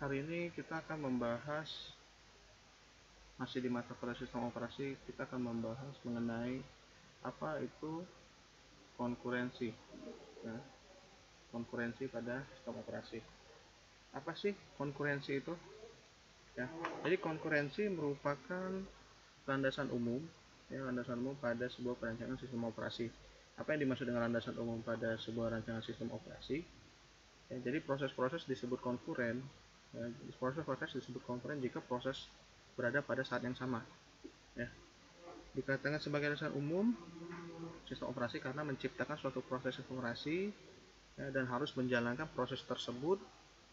Hari ini kita akan membahas, masih di mata kuliah sistem operasi, kita akan membahas mengenai apa itu konkurensi. Ya, konkurensi pada sistem operasi. Apa sih konkurensi itu? Ya, jadi konkurensi merupakan landasan umum, landasan umum pada sebuah perancangan sistem operasi. Apa yang dimaksud dengan landasan umum pada sebuah rancangan sistem operasi? Ya, jadi proses-proses disebut konkuren. Ya, proses-proses disebut konkuren jika proses berada pada saat yang sama. Ya, dikatakan sebagai landasan umum sistem operasi karena menciptakan suatu proses operasi, ya, dan harus menjalankan proses tersebut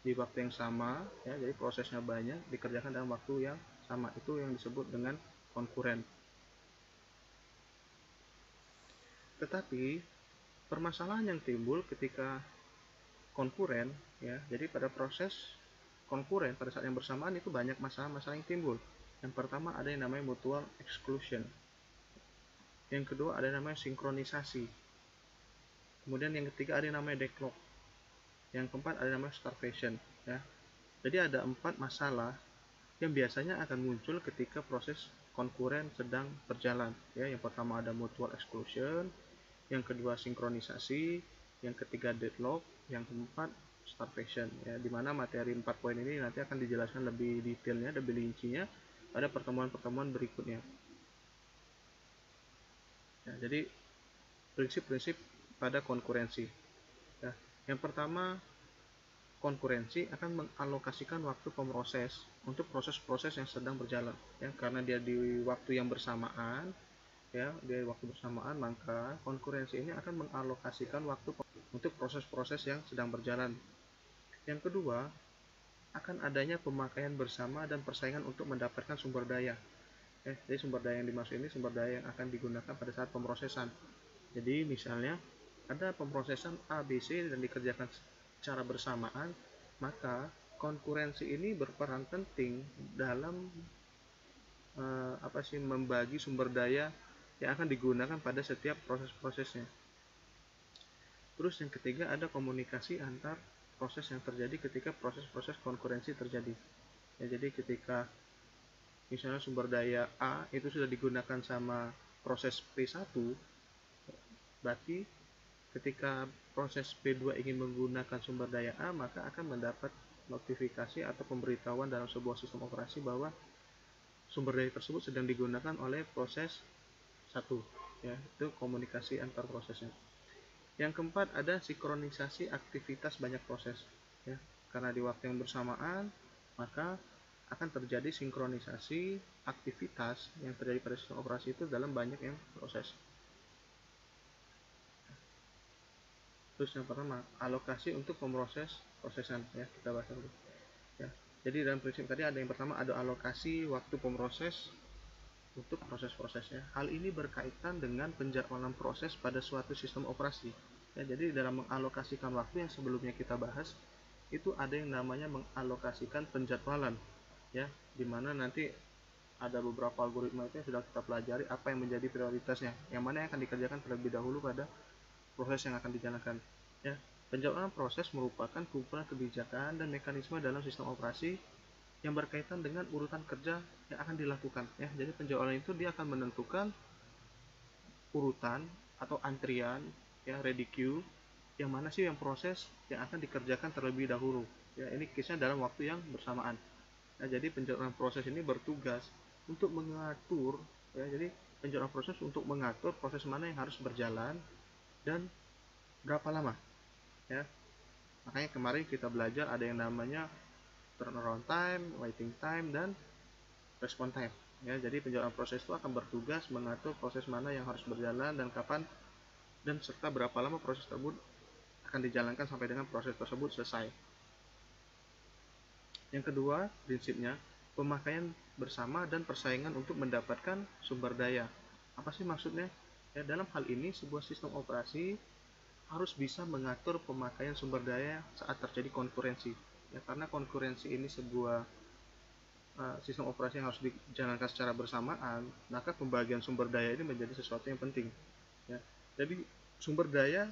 di waktu yang sama. Ya, jadi prosesnya banyak dikerjakan dalam waktu yang sama. Itu yang disebut dengan konkuren. Tetapi permasalahan yang timbul ketika konkuren, ya, jadi pada proses konkuren pada saat yang bersamaan itu banyak masalah-masalah yang timbul. Yang pertama ada yang namanya mutual exclusion. Yang kedua ada yang namanya sinkronisasi. Kemudian yang ketiga ada yang namanya deadlock. Yang keempat ada yang namanya starvation. Ya. Jadi ada 4 masalah yang biasanya akan muncul ketika proses konkuren sedang berjalan. Ya, yang pertama ada mutual exclusion, yang kedua sinkronisasi, yang ketiga deadlock, yang keempat starvation. Ya, dimana materi 4 poin ini nanti akan dijelaskan lebih detailnya, lebih rincinya pada pertemuan-pertemuan berikutnya. Ya, jadi prinsip-prinsip pada konkurensi. Ya, yang pertama, konkurensi akan mengalokasikan waktu pemroses untuk proses-proses yang sedang berjalan. Ya, karena dia di waktu yang bersamaan, ya, di waktu bersamaan, maka konkurensi ini akan mengalokasikan waktu untuk proses-proses yang sedang berjalan. Yang kedua, akan adanya pemakaian bersama dan persaingan untuk mendapatkan sumber daya. Jadi sumber daya yang dimaksud ini sumber daya yang akan digunakan pada saat pemrosesan. Jadi misalnya ada pemrosesan A, B, C dan dikerjakan secara bersamaan, maka konkurensi ini berperan penting dalam membagi sumber daya yang akan digunakan pada setiap proses-prosesnya. Terus yang ketiga ada komunikasi antar proses yang terjadi ketika proses-proses konkurensi terjadi. Ya, jadi ketika misalnya sumber daya A itu sudah digunakan sama proses P1, berarti ketika proses P2 ingin menggunakan sumber daya A, maka akan mendapat notifikasi atau pemberitahuan dalam sebuah sistem operasi bahwa sumber daya tersebut sedang digunakan oleh proses 1. Ya, itu komunikasi antar prosesnya. Yang keempat ada sinkronisasi aktivitas banyak proses. Ya, karena di waktu yang bersamaan, maka akan terjadi sinkronisasi aktivitas yang terjadi pada sistem operasi itu dalam banyak yang proses. Terus yang pertama, alokasi untuk pemroses prosesan. Ya, kita bahas dulu. Ya, jadi dalam prinsip tadi ada yang pertama ada alokasi waktu pemroses untuk proses-prosesnya. Hal ini berkaitan dengan penjadwalan proses pada suatu sistem operasi. Ya, jadi dalam mengalokasikan waktu yang sebelumnya kita bahas, itu ada yang namanya mengalokasikan penjadwalan. Ya, dimana nanti ada beberapa algoritma itu yang sudah kita pelajari apa yang menjadi prioritasnya, yang mana yang akan dikerjakan terlebih dahulu pada proses yang akan dijalankan. Ya, penjadwalan proses merupakan kumpulan kebijakan dan mekanisme dalam sistem operasi yang berkaitan dengan urutan kerja yang akan dilakukan. Ya, jadi penjadwalan itu dia akan menentukan urutan atau antrian, ya, ready queue, yang mana sih yang proses yang akan dikerjakan terlebih dahulu. Ya, ini case-nya dalam waktu yang bersamaan. Nah, jadi penjadwalan proses ini bertugas untuk mengatur, ya, jadi penjadwalan proses untuk mengatur proses mana yang harus berjalan dan berapa lama. Ya, makanya kemarin kita belajar ada yang namanya turnaround time, waiting time, dan response time. Ya, jadi penjadwalan proses itu akan bertugas mengatur proses mana yang harus berjalan dan kapan, dan serta berapa lama proses tersebut akan dijalankan sampai dengan proses tersebut selesai. Yang kedua, prinsipnya pemakaian bersama dan persaingan untuk mendapatkan sumber daya. Apa sih maksudnya? Ya, dalam hal ini sebuah sistem operasi harus bisa mengatur pemakaian sumber daya saat terjadi konkurensi. Ya, karena konkurensi ini sebuah sistem operasi yang harus dijalankan secara bersamaan, maka pembagian sumber daya ini menjadi sesuatu yang penting. Ya, jadi sumber daya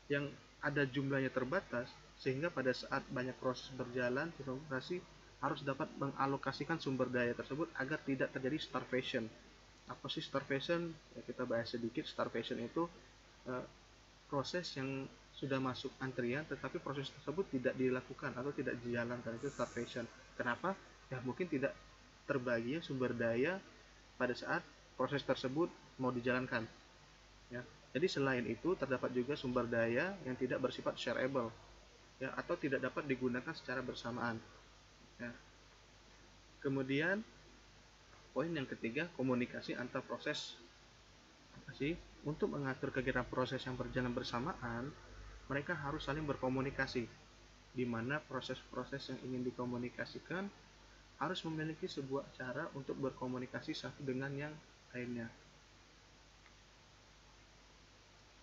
yang ada jumlahnya terbatas sehingga pada saat banyak proses berjalan, sistem operasi harus dapat mengalokasikan sumber daya tersebut agar tidak terjadi starvation. Apa sih starvation? Ya, kita bahas sedikit. Starvation itu proses yang sudah masuk antrian tetapi proses tersebut tidak dilakukan atau tidak dijalankan, itu starvation. Kenapa? Ya mungkin tidak terbaginya sumber daya pada saat proses tersebut mau dijalankan. Ya. Jadi selain itu terdapat juga sumber daya yang tidak bersifat shareable, ya, atau tidak dapat digunakan secara bersamaan. Ya. Kemudian poin yang ketiga, komunikasi antar proses. Apa sih? Untuk mengatur kegiatan proses yang berjalan bersamaan, mereka harus saling berkomunikasi, di mana proses-proses yang ingin dikomunikasikan harus memiliki sebuah cara untuk berkomunikasi satu dengan yang lainnya.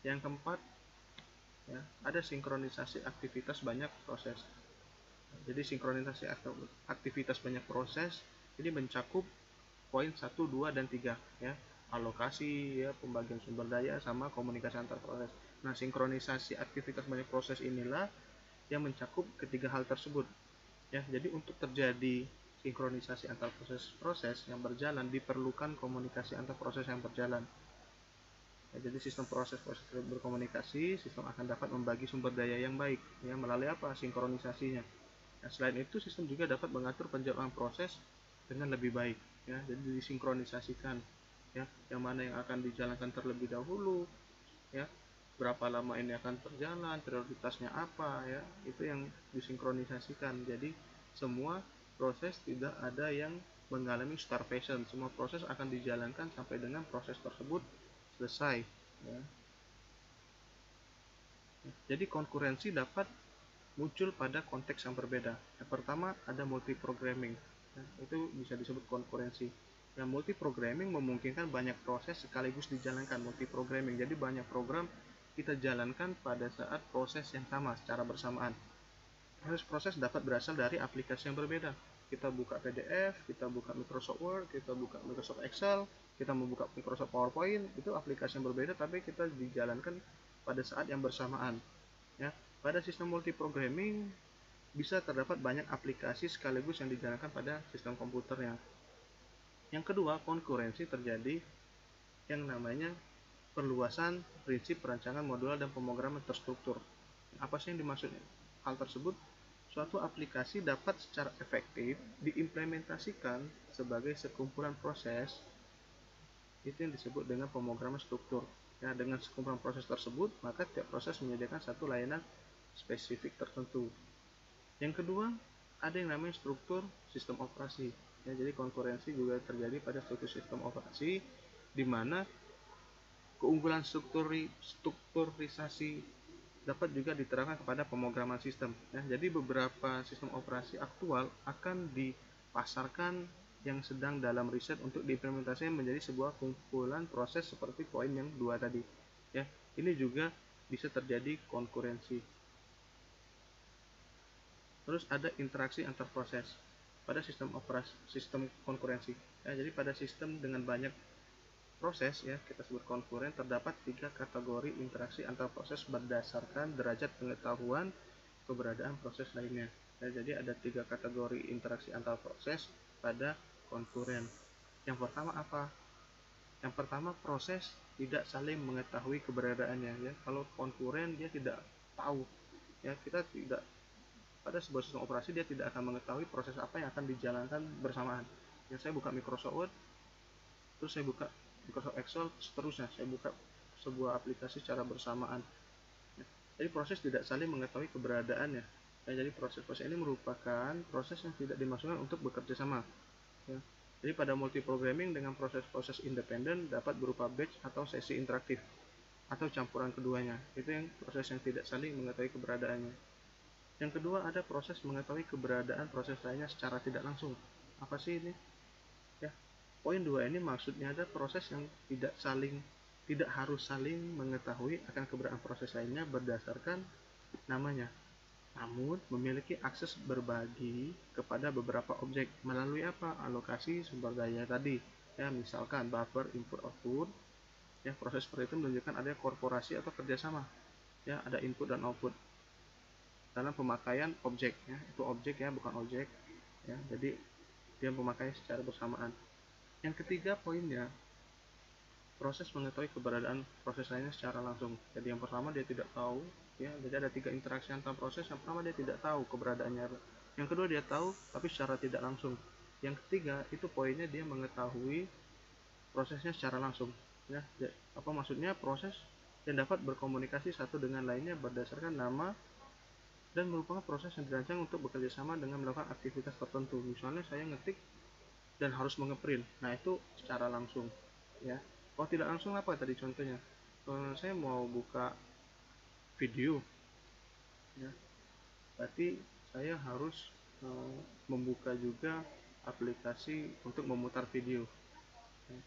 Yang keempat, ya, ada sinkronisasi aktivitas banyak proses. Jadi sinkronisasi aktivitas banyak proses ini mencakup poin 1, 2, dan 3, ya. Alokasi, ya, pembagian sumber daya, sama komunikasi antar proses. Nah, sinkronisasi aktivitas banyak proses inilah yang mencakup ketiga hal tersebut. Ya, jadi untuk terjadi sinkronisasi antar proses-proses yang berjalan diperlukan komunikasi antar proses yang berjalan. Ya, jadi sistem proses-proses berkomunikasi, sistem akan dapat membagi sumber daya yang baik, ya, melalui apa? Sinkronisasinya. Nah, selain itu sistem juga dapat mengatur penjalangan proses dengan lebih baik, ya, jadi disinkronisasikan, ya, yang mana yang akan dijalankan terlebih dahulu, ya, berapa lama ini akan berjalan, prioritasnya apa, ya, itu yang disinkronisasikan. Jadi semua proses tidak ada yang mengalami starvation, semua proses akan dijalankan sampai dengan proses tersebut selesai, ya. Jadi konkurensi dapat muncul pada konteks yang berbeda. Yang pertama ada multiprogramming, ya, itu bisa disebut konkurensi. Yang multiprogramming memungkinkan banyak proses sekaligus dijalankan. Multiprogramming, jadi banyak program kita jalankan pada saat proses yang sama secara bersamaan. Harus proses dapat berasal dari aplikasi yang berbeda. Kita buka PDF, kita buka Microsoft Word, kita buka Microsoft Excel, kita membuka Microsoft PowerPoint, itu aplikasi yang berbeda tapi kita dijalankan pada saat yang bersamaan, ya. Pada sistem multiprogramming bisa terdapat banyak aplikasi sekaligus yang dijalankan pada sistem komputernya. Yang kedua, konkurensi terjadi yang namanya perluasan prinsip perancangan modular dan pemrograman terstruktur. Apa sih yang dimaksud hal tersebut? Suatu aplikasi dapat secara efektif diimplementasikan sebagai sekumpulan proses, itu yang disebut dengan pemrograman struktur. Ya, dengan sekumpulan proses tersebut, maka tiap proses menyediakan satu layanan spesifik tertentu. Yang kedua, ada yang namanya struktur sistem operasi. Ya, jadi konkurensi juga terjadi pada struktur sistem operasi, di mana keunggulan strukturisasi dapat juga diterapkan kepada pemrograman sistem. Ya, jadi beberapa sistem operasi aktual akan dipasarkan yang sedang dalam riset untuk diimplementasikan menjadi sebuah kumpulan proses seperti poin yang 2 tadi. Ya, ini juga bisa terjadi konkurensi. Terus ada interaksi antar proses pada sistem konkurensi. Ya, jadi pada sistem dengan banyak proses, ya, kita sebut konkuren, terdapat 3 kategori interaksi antar proses berdasarkan derajat pengetahuan keberadaan proses lainnya. Ya, jadi ada 3 kategori interaksi antar proses pada konkuren. Yang pertama apa? Yang pertama, proses tidak saling mengetahui keberadaannya, ya. Kalau konkuren dia tidak tahu, ya, kita tidak, pada sebuah sistem operasi dia tidak akan mengetahui proses apa yang akan dijalankan bersamaan. Ya, saya buka Microsoft Word, terus saya buka Microsoft Excel, seterusnya saya buka sebuah aplikasi secara bersamaan. Ya, jadi proses tidak saling mengetahui keberadaannya. Ya, jadi proses-proses ini merupakan proses yang tidak dimaksudkan untuk bekerja sama. Ya, jadi pada multiprogramming dengan proses-proses independen dapat berupa batch atau sesi interaktif atau campuran keduanya. Itu yang proses yang tidak saling mengetahui keberadaannya. Yang kedua, ada proses mengetahui keberadaan proses lainnya secara tidak langsung. Apa sih ini? Ya, poin 2 ini maksudnya ada proses yang tidak harus saling mengetahui akan keberadaan proses lainnya berdasarkan namanya, namun memiliki akses berbagi kepada beberapa objek melalui apa? Alokasi sumber daya tadi. Ya, misalkan buffer input output. Ya, proses seperti itu menunjukkan adanya korporasi atau kerjasama. Ya, ada input dan output. dalam pemakaian objek ya, itu objek ya, bukan objek ya, jadi dia pemakaian secara bersamaan. Yang ketiga poinnya, proses mengetahui keberadaan proses lainnya secara langsung. Jadi yang pertama dia tidak tahu ya, jadi ada 3 interaksi antar proses. Yang pertama dia tidak tahu keberadaannya, yang kedua dia tahu tapi secara tidak langsung, yang ketiga itu poinnya dia mengetahui prosesnya secara langsung ya. Apa maksudnya? Proses yang dapat berkomunikasi satu dengan lainnya berdasarkan nama dan merupakan proses yang dirancang untuk bekerja sama dengan melakukan aktivitas tertentu. Misalnya saya ngetik dan harus mengeprint, nah itu secara langsung ya. Kalau tidak langsung apa tadi contohnya? Saya mau buka video ya, berarti saya harus membuka juga aplikasi untuk memutar video ya.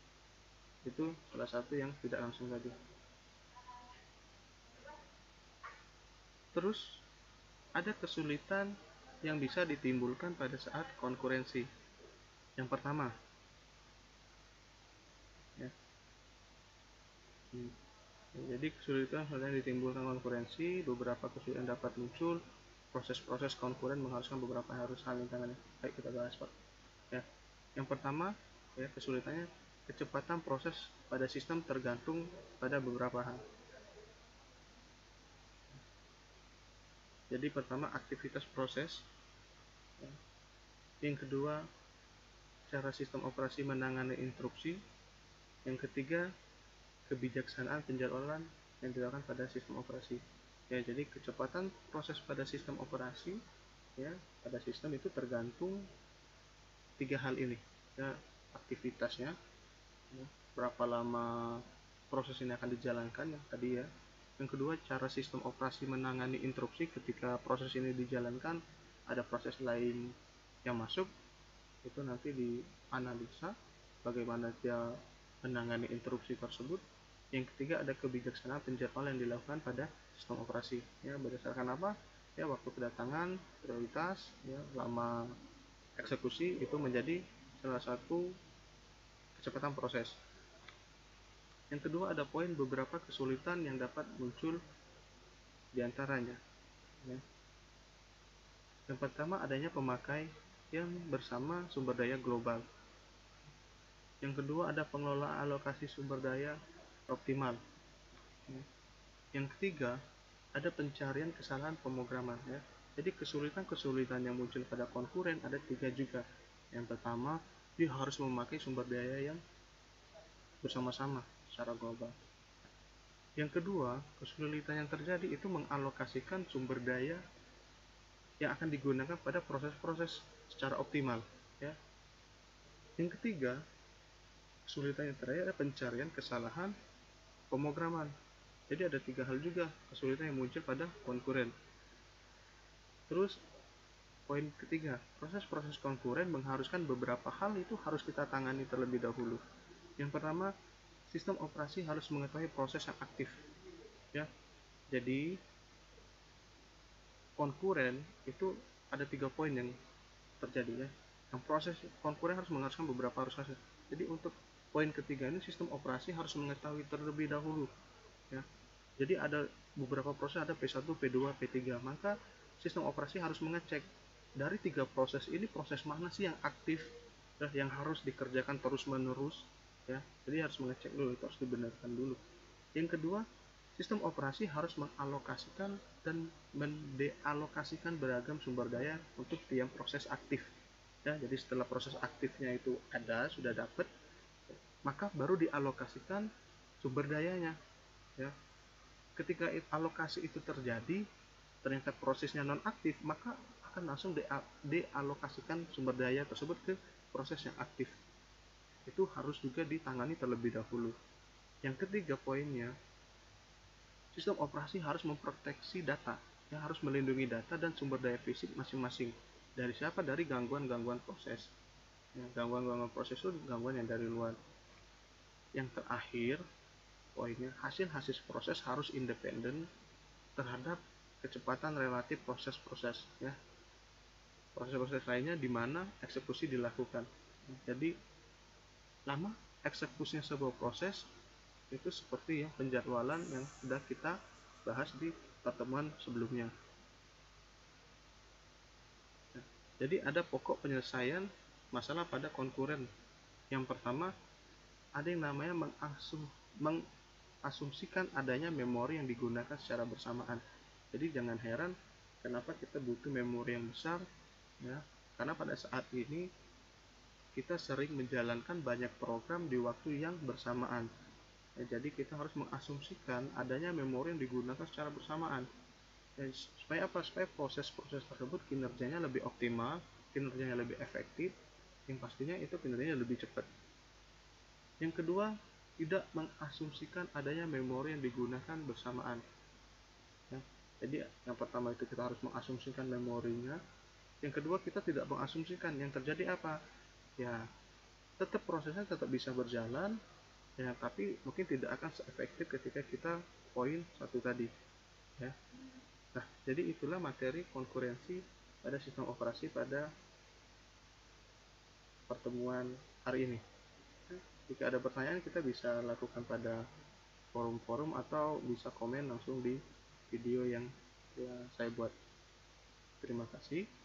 Itu salah satu yang tidak langsung tadi. Terus ada kesulitan yang bisa ditimbulkan pada saat konkurensi. Yang pertama ya, jadi kesulitan yang ditimbulkan konkurensi, beberapa kesulitan dapat muncul. Proses-proses konkuren mengharuskan beberapa hal yang tangan. Baik, kita bahas Pak ya. Yang pertama ya, kesulitannya kecepatan proses pada sistem tergantung pada beberapa hal. Jadi pertama aktivitas proses ya. Yang kedua cara sistem operasi menangani interupsi. Yang ketiga kebijaksanaan penjadwalan yang dilakukan pada sistem operasi ya. Jadi kecepatan proses pada sistem operasi ya, pada sistem itu tergantung 3 hal ini ya, aktivitasnya ya, berapa lama proses ini akan dijalankan yang tadi ya. Yang kedua cara sistem operasi menangani interupsi, ketika proses ini dijalankan ada proses lain yang masuk, itu nanti dianalisa bagaimana dia menangani interupsi tersebut. Yang ketiga ada kebijaksanaan penjadwalan yang dilakukan pada sistem operasi ya, berdasarkan apa ya, waktu kedatangan, prioritas ya, lama eksekusi, itu menjadi salah satu kecepatan proses. Yang kedua ada poin beberapa kesulitan yang dapat muncul diantaranya ya. Yang pertama adanya pemakai yang bersama sumber daya global. Yang kedua ada pengelolaan alokasi sumber daya optimal ya. Yang ketiga ada pencarian kesalahan pemrograman ya. Jadi kesulitan-kesulitan yang muncul pada konkuren ada 3 juga. Yang pertama dia harus memakai sumber daya yang bersama-sama secara global. Yang kedua, kesulitan yang terjadi itu mengalokasikan sumber daya yang akan digunakan pada proses-proses secara optimal ya. Yang ketiga, kesulitan yang terakhir adalah pencarian kesalahan pemrograman. Jadi ada 3 hal juga kesulitan yang muncul pada konkuren. Terus poin ketiga, proses-proses konkuren mengharuskan beberapa hal itu harus kita tangani terlebih dahulu. Yang pertama, sistem operasi harus mengetahui proses yang aktif ya. Jadi konkuren itu ada 3 poin yang terjadi ya. Yang proses konkuren harus mengharuskan beberapa proses. Jadi untuk poin ketiga ini sistem operasi harus mengetahui terlebih dahulu ya. Jadi ada beberapa proses, ada P1, P2, P3. Maka sistem operasi harus mengecek dari 3 proses ini proses mana sih yang aktif ya, yang harus dikerjakan terus-menerus ya. Jadi harus mengecek dulu, itu harus dibenarkan dulu. Yang kedua, sistem operasi harus mengalokasikan dan mendealokasikan beragam sumber daya untuk tiap proses aktif ya. Jadi setelah proses aktifnya itu ada, sudah dapat, maka baru dialokasikan sumber dayanya ya. Ketika alokasi itu terjadi ternyata prosesnya non aktif, maka akan langsung dealokasikan sumber daya tersebut ke proses yang aktif. Itu harus juga ditangani terlebih dahulu. Yang ketiga poinnya, sistem operasi harus memproteksi data yang harus melindungi data dan sumber daya fisik masing-masing. Dari siapa? Dari gangguan-gangguan proses ya, gangguan-gangguan proses itu gangguan yang dari luar. Yang terakhir poinnya, hasil-hasil proses harus independen terhadap kecepatan relatif proses-proses ya. Proses-proses lainnya di mana eksekusi dilakukan. Jadi lama eksekusinya sebuah proses itu seperti yang penjadwalan yang sudah kita bahas di pertemuan sebelumnya. Jadi ada pokok penyelesaian masalah pada konkuren. Yang pertama, ada yang namanya mengasumsikan adanya memori yang digunakan secara bersamaan. Jadi jangan heran kenapa kita butuh memori yang besar, ya, karena pada saat ini kita sering menjalankan banyak program di waktu yang bersamaan. Ya, jadi kita harus mengasumsikan adanya memori yang digunakan secara bersamaan. Supaya apa? Supaya proses-proses tersebut kinerjanya lebih optimal, kinerjanya lebih efektif, yang pastinya itu kinerjanya lebih cepat. Yang kedua, tidak mengasumsikan adanya memori yang digunakan bersamaan. Ya, jadi yang pertama itu kita harus mengasumsikan memorinya. Yang kedua, kita tidak mengasumsikan. Yang terjadi apa? Ya, tetap prosesnya tetap bisa berjalan, ya, tapi mungkin tidak akan seefektif ketika kita poin satu tadi. Ya. Nah, jadi itulah materi konkurensi pada sistem operasi pada pertemuan hari ini. Jika ada pertanyaan, kita bisa lakukan pada forum-forum atau bisa komen langsung di video yang saya buat. Terima kasih.